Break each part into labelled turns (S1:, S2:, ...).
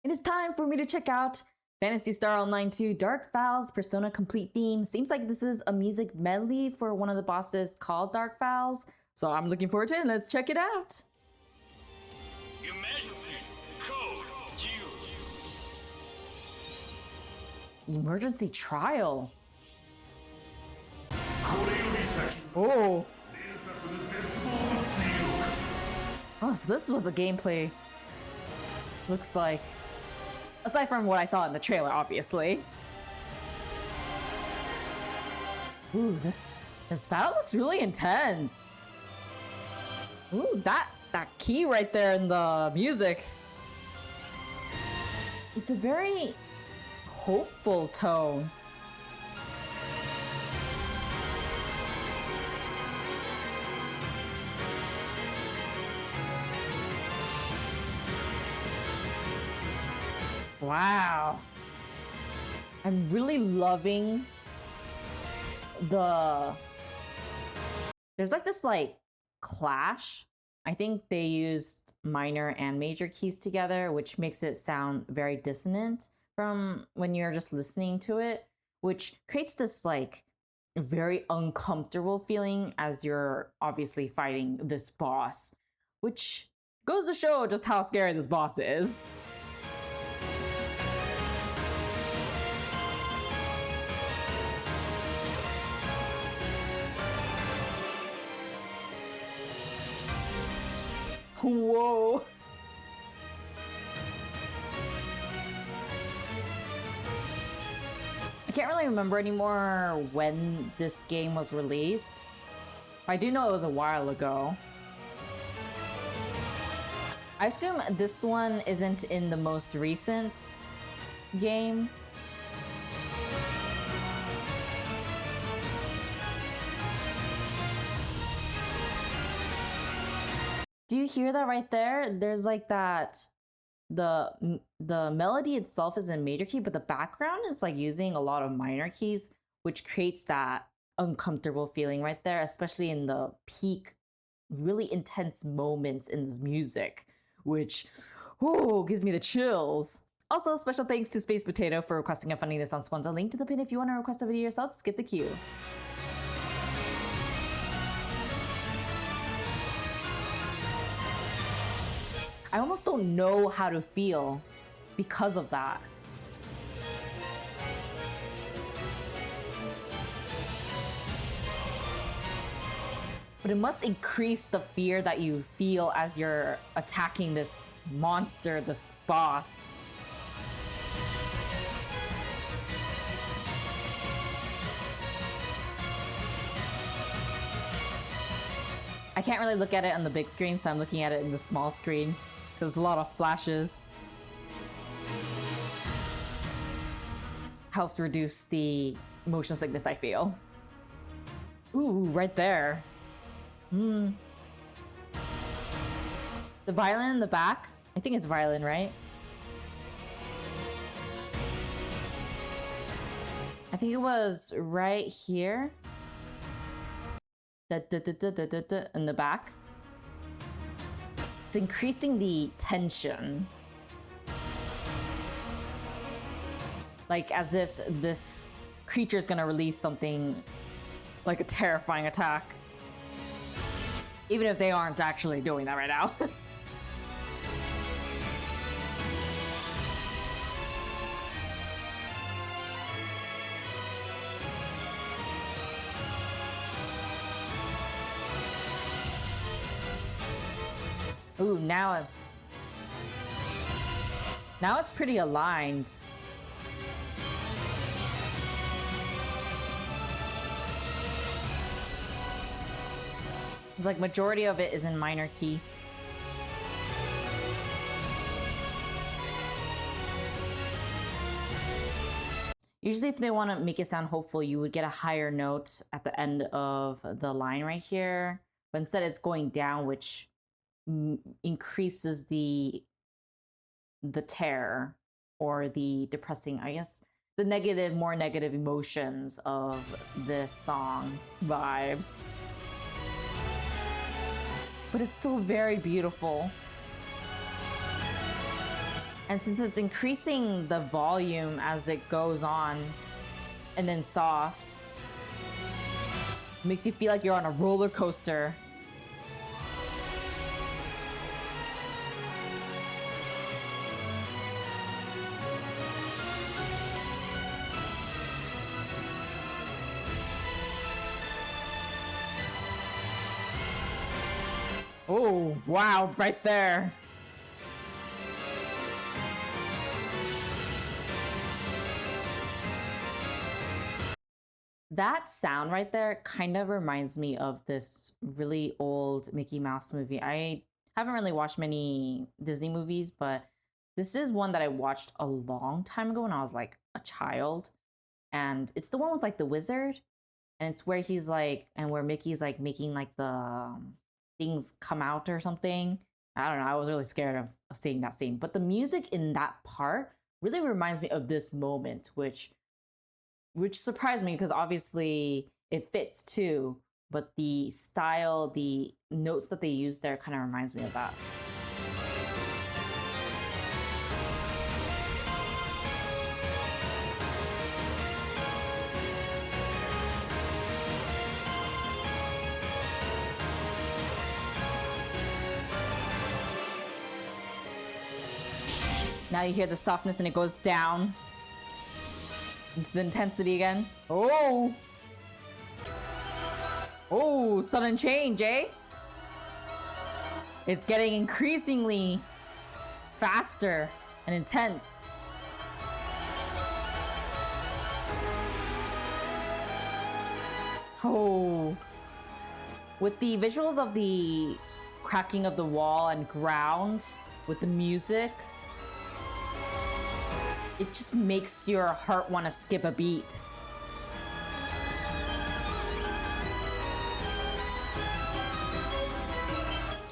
S1: It is time for me to check out Phantasy Star Online 2 Dark Falz Persona Complete Theme. Seems like this is a music medley for one of the bosses called Dark Falz. So I'm looking forward to it. Let's check it out.
S2: Emergency code Q.
S1: Emergency trial. Oh. Oh, so this is what the gameplay looks like. Aside from what I saw in the trailer, obviously. Ooh, this battle looks really intense. Ooh, that key right there in the music. It's a very hopeful tone. Wow. I'm really loving there's like this clash. I think they used minor and major keys together, which makes it sound very dissonant from when you're just listening to it, which creates this very uncomfortable feeling as you're obviously fighting this boss, which goes to show just how scary this boss is. Whoa. I can't really remember anymore when this game was released. I do know it was a while ago. I assume this one isn't in the most recent game. Do you hear that right there? There's the melody itself is in major key, but the background is using a lot of minor keys, which creates that uncomfortable feeling right there, especially in the peak, really intense moments in this music, which gives me the chills. Also, special thanks to Space Potato for requesting a funny this on Sponsor. Link to the pin if you want to request a video yourself. Skip the queue. I almost don't know how to feel because of that. But it must increase the fear that you feel as you're attacking this monster, this boss. I can't really look at it on the big screen, so I'm looking at it in the small screen. There's a lot of flashes. Helps reduce the motion sickness I feel. Ooh, right there. The violin in the back. I think it's violin, right? I think it was right here. In the back. It's increasing the tension. As if this creature is gonna release something like a terrifying attack. Even if they aren't actually doing that right now. Ooh, now it's pretty aligned. It's majority of it is in minor key. Usually if they want to make it sound hopeful, you would get a higher note at the end of the line right here. But instead it's going down, which increases the terror or the depressing, I guess, the more negative emotions of this song vibes. But it's still very beautiful. And since it's increasing the volume as it goes on, and then soft, makes you feel like you're on a roller coaster. Oh, wow, right there. That sound right there kind of reminds me of this really old Mickey Mouse movie. I haven't really watched many Disney movies, but this is one that I watched a long time ago when I was like a child. And it's the one with like the wizard. And it's where he's like, and where Mickey's like making like the things come out or something. I don't know. I was really scared of seeing that scene. But the music in that part really reminds me of this moment, which surprised me because obviously it fits too, but the style, the notes that they use there kind of reminds me of that. Now you hear the softness and it goes down into the intensity again. Oh! Oh, sudden change, eh? It's getting increasingly faster and intense. Oh. With the visuals of the cracking of the wall and ground, with the music, it just makes your heart want to skip a beat.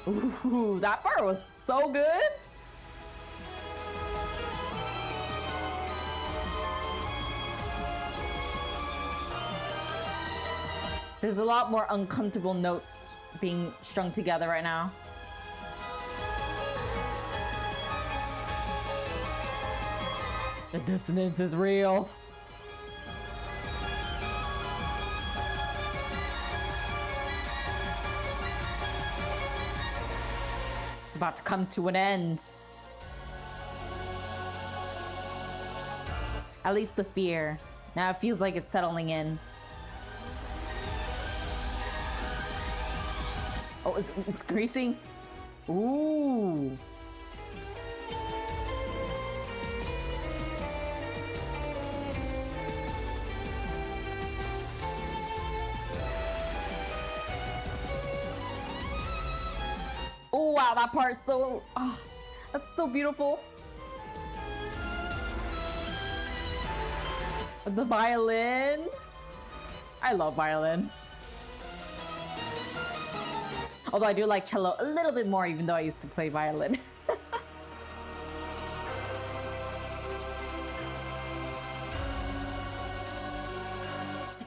S1: Ooh, that part was so good. There's a lot more uncomfortable notes being strung together right now. The dissonance is real. It's about to come to an end. At least the fear. Now it feels like it's settling in. Oh, it's increasing. Ooh. Oh wow, that part's so, that's so beautiful. The violin. I love violin. Although I do like cello a little bit more, even though I used to play violin.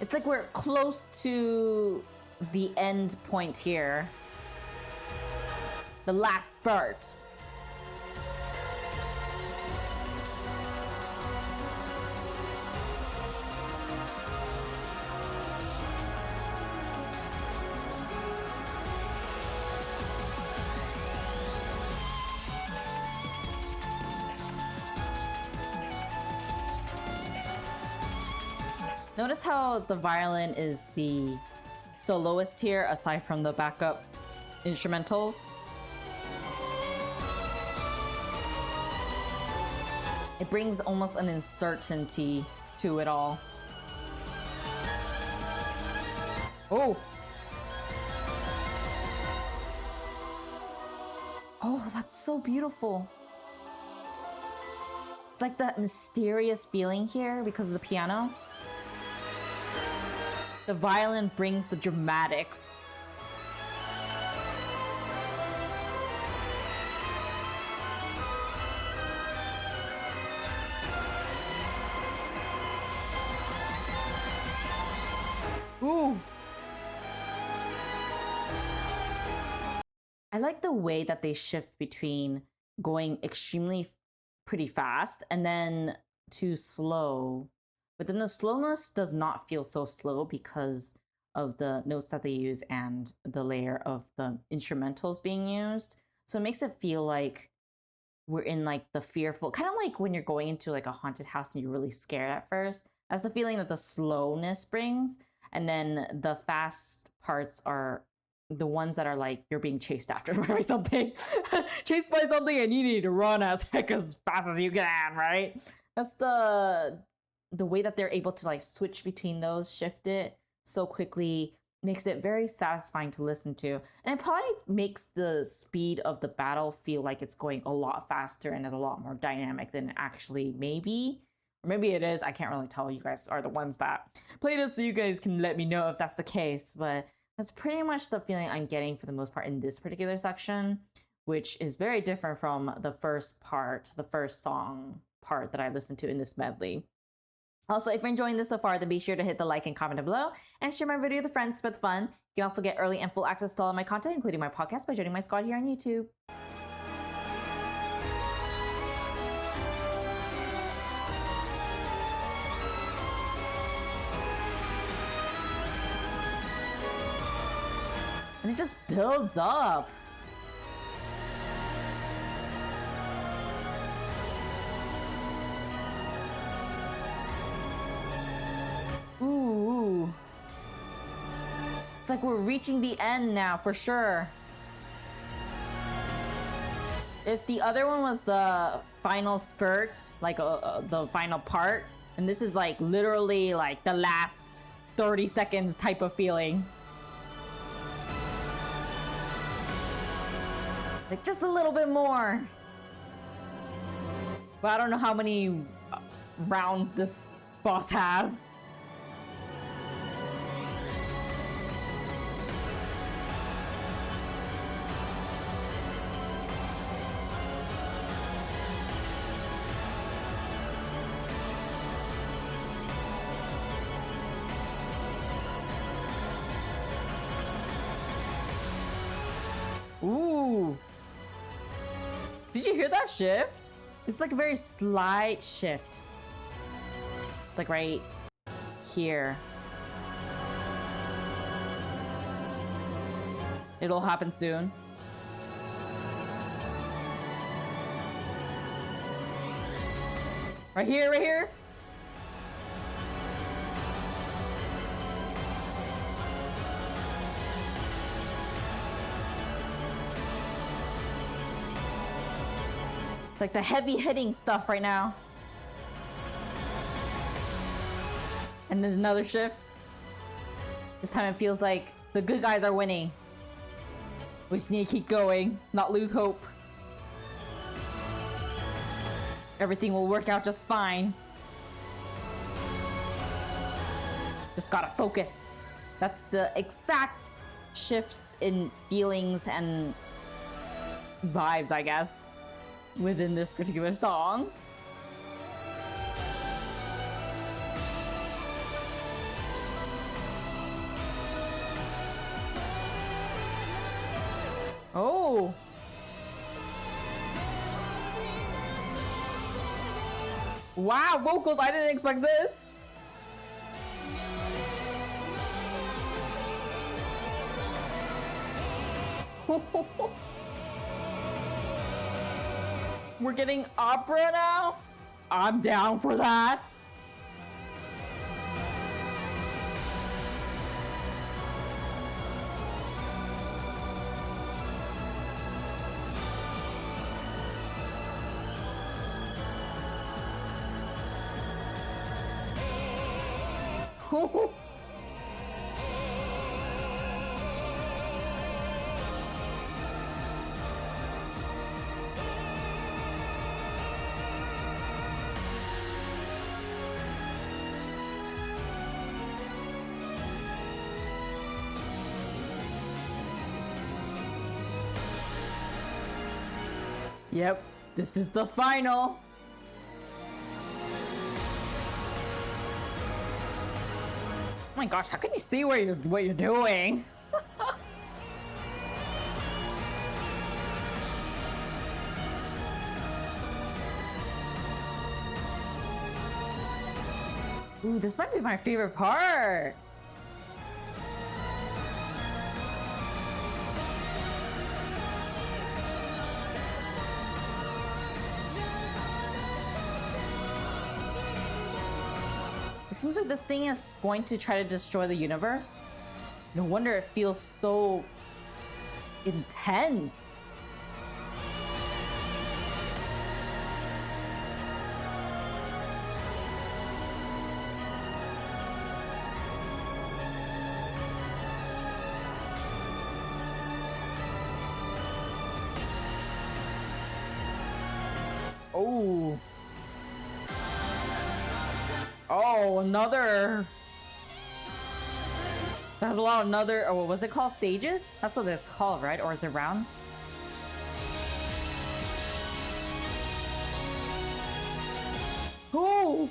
S1: It's like we're close to the end point here. The last spurt. Notice how the violin is the soloist here, aside from the backup instrumentals. It brings almost an uncertainty to it all. Oh! Oh, that's so beautiful. It's like that mysterious feeling here because of the piano. The violin brings the dramatics. Ooh. I like the way that they shift between going extremely pretty fast and then to slow. But then the slowness does not feel so slow because of the notes that they use and the layer of the instrumentals being used. So it makes it feel like we're in like the fearful, kind of like when you're going into like a haunted house and you're really scared at first. That's the feeling that the slowness brings. And then the fast parts are the ones that are like you're being chased after by something. Chased by something and you need to run as heck as fast as you can, right? That's the way that they're able to like switch between those, shift it so quickly, makes it very satisfying to listen to. And it probably makes the speed of the battle feel like it's going a lot faster and is a lot more dynamic than it actually maybe. Or maybe it is. I can't really tell. You guys are the ones that play this, so you guys can let me know if that's the case. But that's pretty much the feeling I'm getting for the most part in this particular section, which is very different from the first part, the first song part that I listened to in this medley. Also, if you're enjoying this so far, then be sure to hit the like and comment down below and share my video with friends to spread the fun. You can also get early and full access to all of my content, including my podcast, by joining my squad here on YouTube. And it just builds up. Ooh. It's like we're reaching the end now for sure. If the other one was the final spurt, like the final part, and this is like literally like the last 30 seconds type of feeling. Like just a little bit more. But I don't know how many rounds this boss has. Ooh. Did you hear that shift? It's like a very slight shift. It's like right here. It'll happen soon. Right here, right here. It's like the heavy hitting stuff right now. And then another shift. This time it feels like the good guys are winning. We just need to keep going, not lose hope. Everything will work out just fine. Just gotta focus. That's the exact shifts in feelings and vibes, I guess, within this particular song. Oh. Wow, vocals, I didn't expect this. We're getting opera now? I'm down for that. Yep, this is the final. Oh my gosh, how can you see what you're doing? Ooh, this might be my favorite part. It seems like this thing is going to try to destroy the universe. No wonder it feels so intense. Oh. Oh, another. So it has a lot of another. Oh, what was it called? Stages? That's what it's called, right? Or is it rounds? Oh.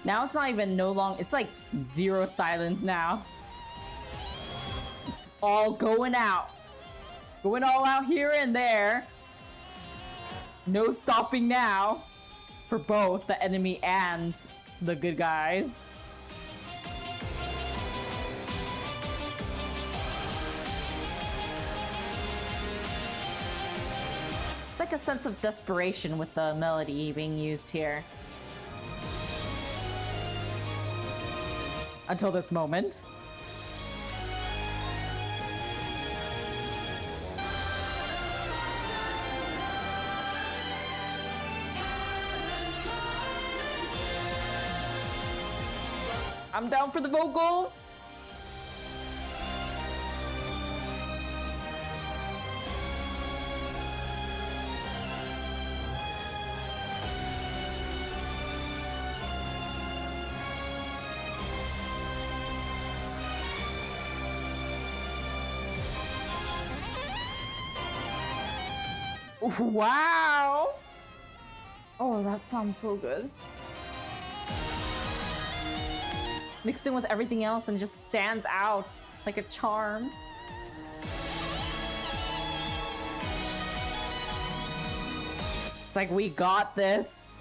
S1: Now it's not even no long. It's like zero silence now. It's all going out. Going all out here and there. No stopping now. For both the enemy and the good guys. It's like a sense of desperation with the melody being used here. Until this moment. I'm down for the vocals. Wow. Oh, that sounds so good. Mixed in with everything else and just stands out like a charm. It's like, we got this.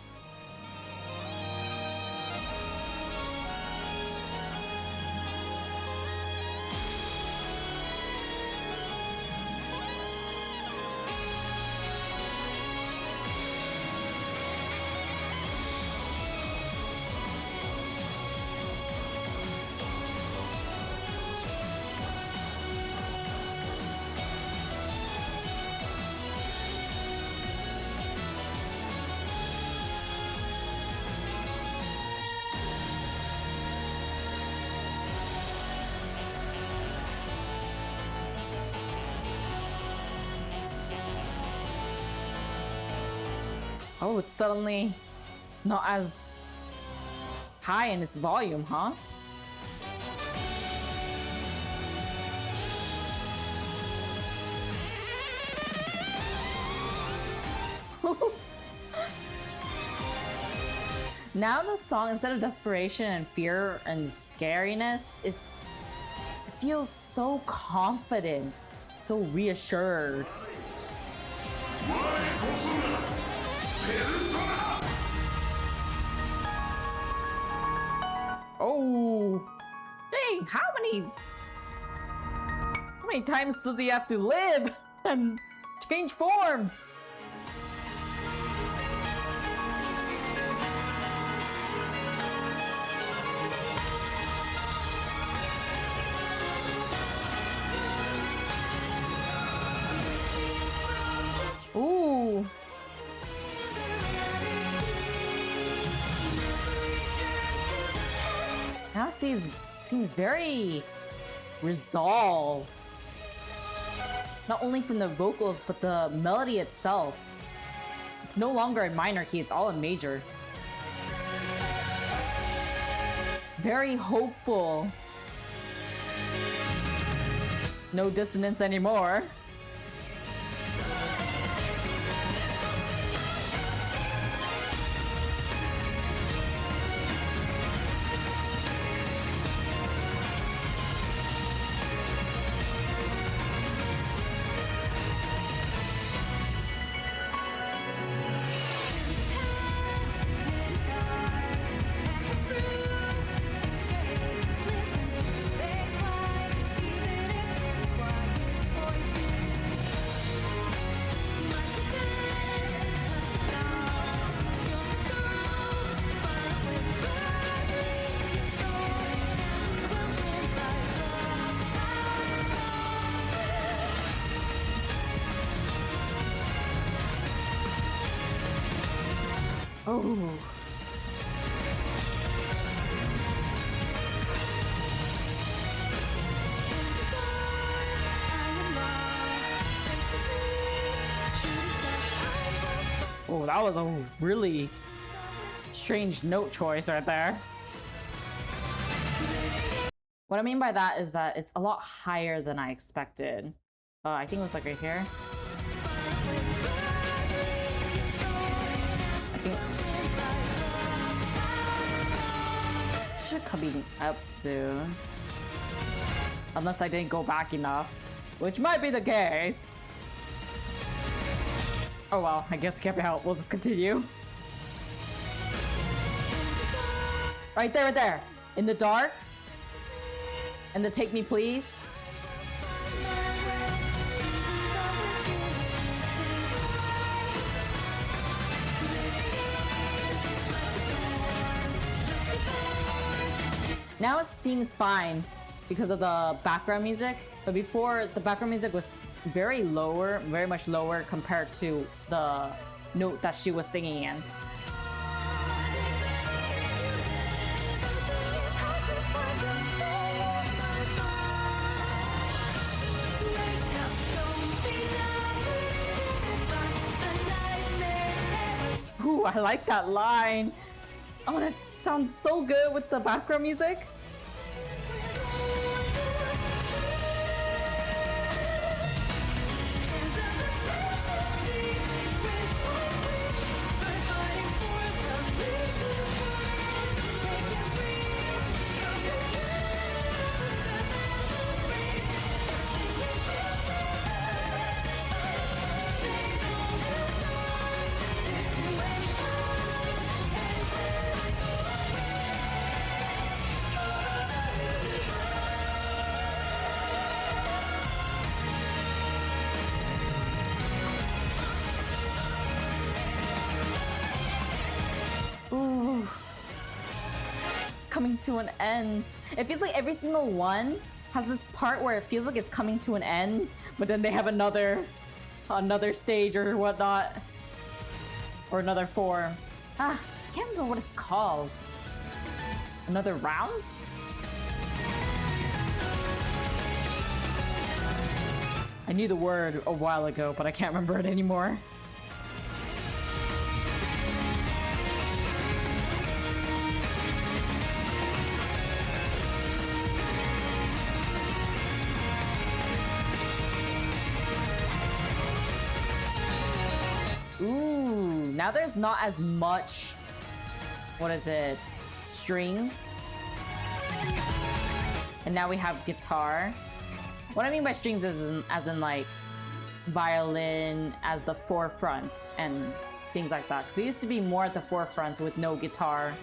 S1: Oh, it's suddenly not as high in its volume, huh? Now the song, instead of desperation and fear and scariness, it feels so confident, so reassured. Oh, dang, how many times does he have to live and change forms? Ooh. Now seems very resolved. Not only from the vocals, but the melody itself. It's no longer in minor key, it's all in major. Very hopeful. No dissonance anymore. Oh. Oh, that was a really strange note choice right there. What I mean by that is that it's a lot higher than I expected. I think it was like right here. I think should coming up soon. Unless I didn't go back enough, which might be the case. Oh well, I guess it can't be helped. We'll just continue. Right there, right there. In the dark. And the Take Me Please. Now it seems fine because of the background music, but before the background music was very much lower compared to the note that she was singing in. Ooh, I like that line. Oh, that sounds so good with the background music. Coming to an end. It feels like every single one has this part where it feels like it's coming to an end, but then they have another stage or whatnot, or another form. I can't remember what it's called. Another round? I knew the word a while ago, but I can't remember it anymore. Now there's not as much, what is it, strings. And now we have guitar. What I mean by strings is as in like violin as the forefront and things like that. Because it used to be more at the forefront with no guitar.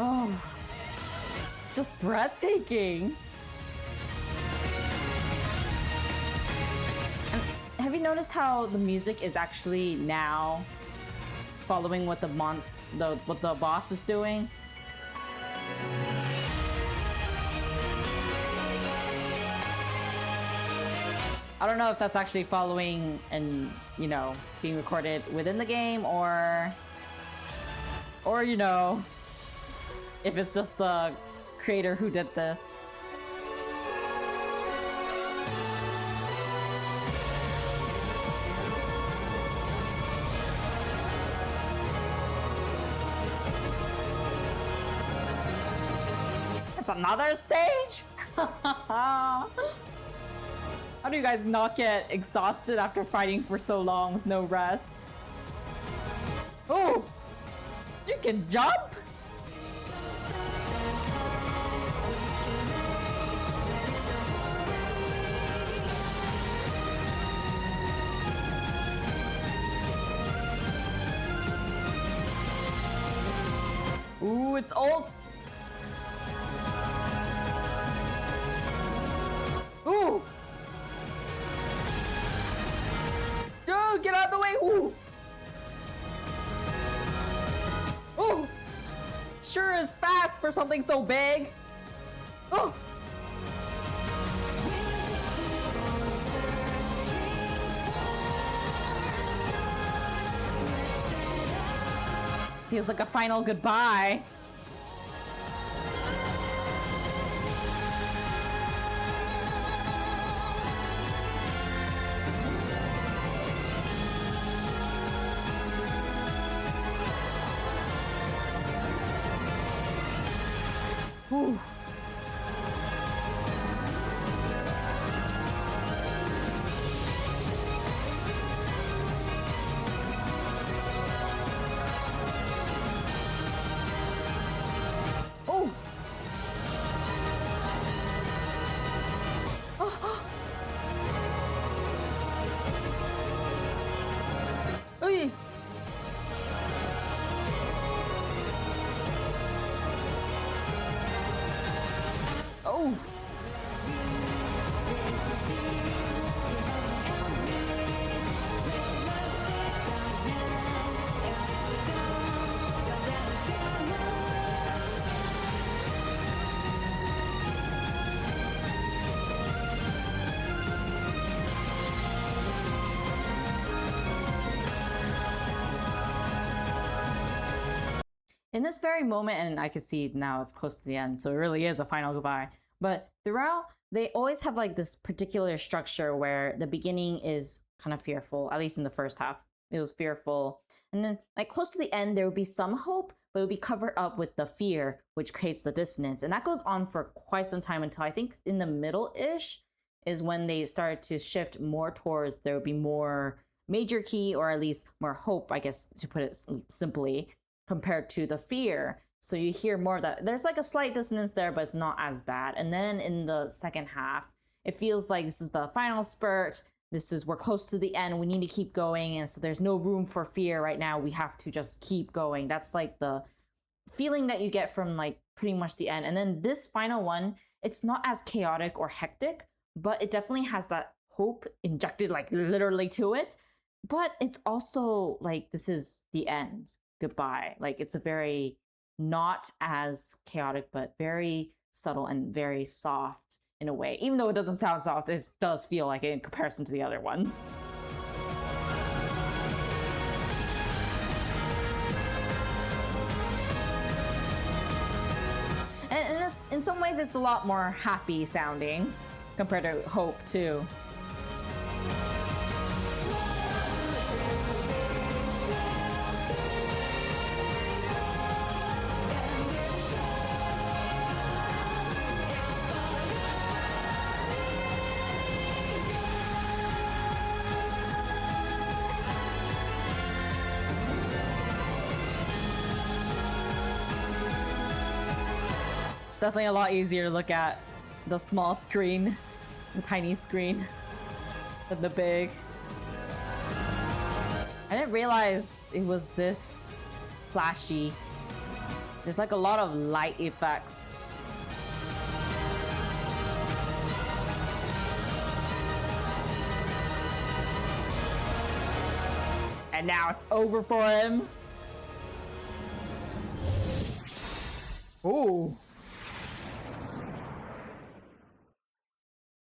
S1: Oh, it's just breathtaking. And have you noticed how the music is actually now following what what the boss is doing? I don't know if that's actually following and, you know, being recorded within the game or you know, if it's just the creator who did this. It's another stage? How do you guys not get exhausted after fighting for so long with no rest? Oh! You can jump? Ooh, it's ult! Ooh! Dude, get out of the way! Ooh! Ooh! Sure is fast for something so big! Oh! Feels like a final goodbye. Ooh. Oh. Oh. Uy. Oh. In this very moment, and I can see now it's close to the end, so it really is a final goodbye. But throughout, they always have like this particular structure where the beginning is kind of fearful, at least in the first half. It was fearful. And then like close to the end, there would be some hope, but it would be covered up with the fear, which creates the dissonance. And that goes on for quite some time until I think in the middle-ish is when they started to shift more towards there would be more major key, or at least more hope, I guess, to put it simply, compared to the fear. So you hear more of that. There's like a slight dissonance there, but it's not as bad. And then in the second half, it feels like this is the final spurt. We're close to the end. We need to keep going. And so there's no room for fear right now. We have to just keep going. That's like the feeling that you get from like pretty much the end. And then this final one, it's not as chaotic or hectic, but it definitely has that hope injected like literally to it. But it's also like, this is the end. Goodbye. Like it's a very not as chaotic, but very subtle and very soft in a way. Even though it doesn't sound soft, it does feel like it in comparison to the other ones. And in some ways, it's a lot more happy sounding compared to Hope too. It's definitely a lot easier to look at the small screen, the tiny screen, than the big. I didn't realize it was this flashy. There's like a lot of light effects. And now it's over for him. Ooh.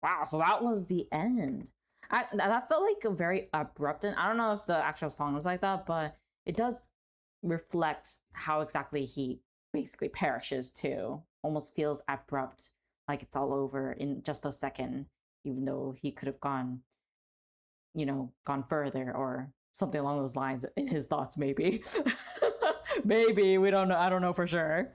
S1: Wow, so that was the end. That felt like a very abrupt, and I don't know if the actual song is like that, but it does reflect how exactly he basically perishes too. Almost feels abrupt, like it's all over in just a second, even though he could have gone, gone further or something along those lines in his thoughts, maybe. Maybe, we don't know. I don't know for sure.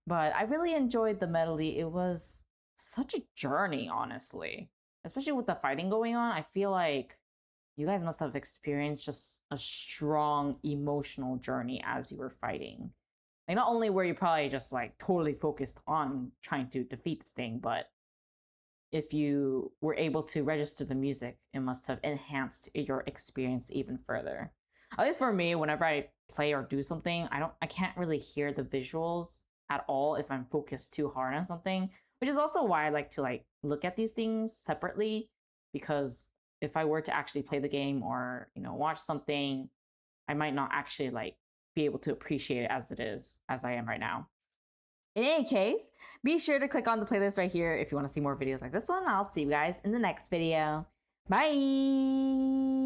S1: But I really enjoyed the medley. It was such a journey, honestly. Especially with the fighting going on, I feel like you guys must have experienced just a strong emotional journey as you were fighting. Like, not only were you probably just like totally focused on trying to defeat this thing, but if you were able to register the music, it must have enhanced your experience even further. At least for me, whenever I play or do something, I can't really hear the visuals at all if I'm focused too hard on something, which is also why I like to like look at these things separately, because if I were to actually play the game or, watch something, I might not actually like be able to appreciate it as it is, as I am right now. In any case, be sure to click on the playlist right here if you want to see more videos like this one. I'll see you guys in the next video. Bye!